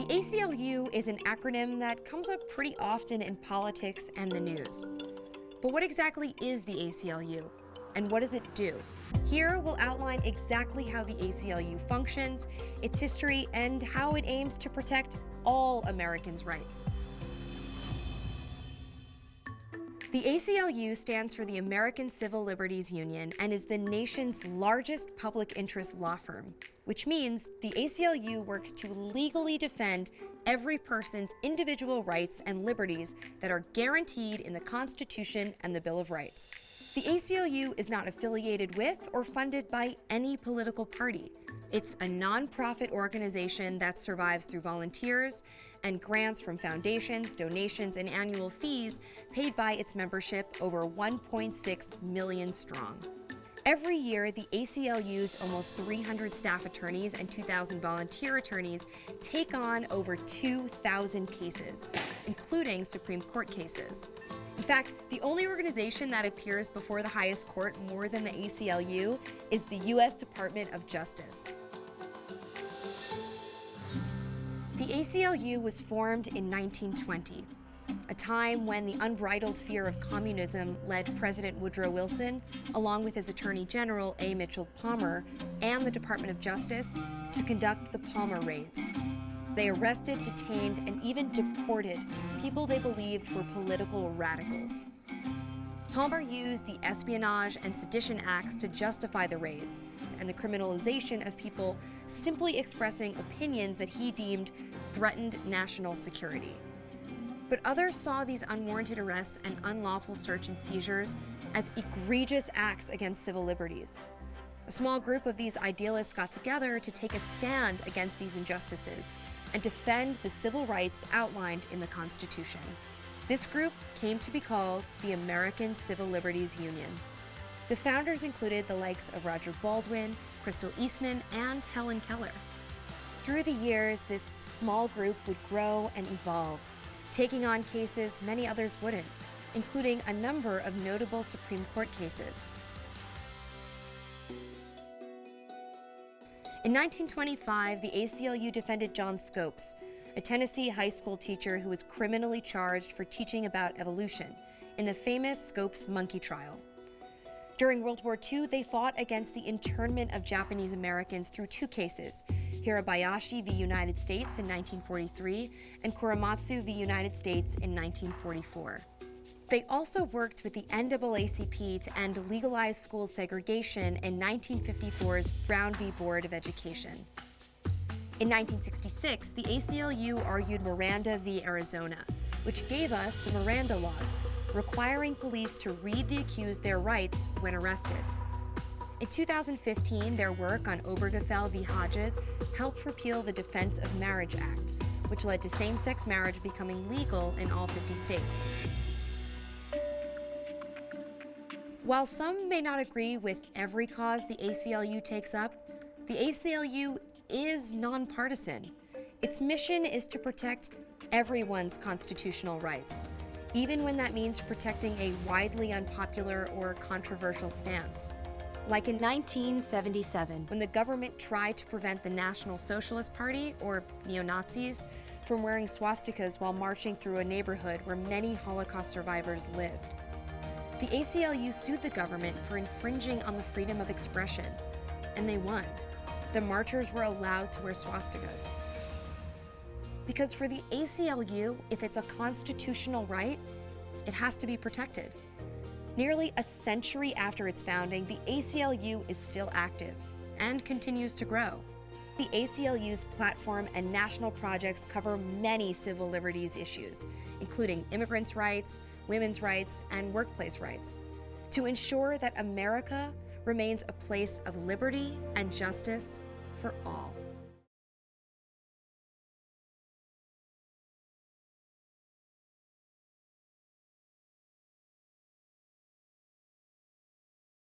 ACLU is an acronym that comes up pretty often in politics and the news. But what exactly is the ACLU, and what does it do? Here, we'll outline exactly how the ACLU functions, its history, and how it aims to protect all Americans' rights. The ACLU stands for the American Civil Liberties Union and is the nation's largest public interest law firm, which means the ACLU works to legally defend every person's individual rights and liberties that are guaranteed in the Constitution and the Bill of Rights. The ACLU is not affiliated with or funded by any political party. It's a nonprofit organization that survives through volunteers and grants from foundations, donations, and annual fees paid by its membership, over 1.6 million strong. Every year, the ACLU's almost 300 staff attorneys and 2,000 volunteer attorneys take on over 2,000 cases, including Supreme Court cases. In fact, the only organization that appears before the highest court more than the ACLU is the U.S. Department of Justice. The ACLU was formed in 1920, a time when the unbridled fear of communism led President Woodrow Wilson, along with his Attorney General A. Mitchell Palmer, and the Department of Justice to conduct the Palmer raids. They arrested, detained, and even deported people they believed were political radicals. Palmer used the Espionage and Sedition Acts to justify the raids and the criminalization of people simply expressing opinions that he deemed threatened national security. But others saw these unwarranted arrests and unlawful search and seizures as egregious acts against civil liberties. A small group of these idealists got together to take a stand against these injustices and defend the civil rights outlined in the Constitution. This group came to be called the American Civil Liberties Union. The founders included the likes of Roger Baldwin, Crystal Eastman, and Helen Keller. Through the years, this small group would grow and evolve, taking on cases many others wouldn't, including a number of notable Supreme Court cases. In 1925, the ACLU defended John Scopes, a Tennessee high school teacher who was criminally charged for teaching about evolution in the famous Scopes monkey trial. During World War II, they fought against the internment of Japanese Americans through two cases, Hirabayashi v. United States in 1943 and Korematsu v. United States in 1944. They also worked with the NAACP to end legalized school segregation in 1954's Brown v. Board of Education. In 1966, the ACLU argued Miranda v. Arizona, which gave us the Miranda laws, requiring police to read the accused their rights when arrested. In 2015, their work on Obergefell v. Hodges helped repeal the Defense of Marriage Act, which led to same-sex marriage becoming legal in all 50 states. While some may not agree with every cause the ACLU takes up, the ACLU is nonpartisan. Its mission is to protect everyone's constitutional rights, even when that means protecting a widely unpopular or controversial stance. Like in 1977, when the government tried to prevent the National Socialist Party, or neo-Nazis, from wearing swastikas while marching through a neighborhood where many Holocaust survivors lived. The ACLU sued the government for infringing on the freedom of expression, and they won. The marchers were allowed to wear swastikas. Because for the ACLU, if it's a constitutional right, it has to be protected. Nearly a century after its founding, the ACLU is still active and continues to grow. The ACLU's platform and national projects cover many civil liberties issues, including immigrants' rights, women's rights, and workplace rights, to ensure that America remains a place of liberty and justice for all.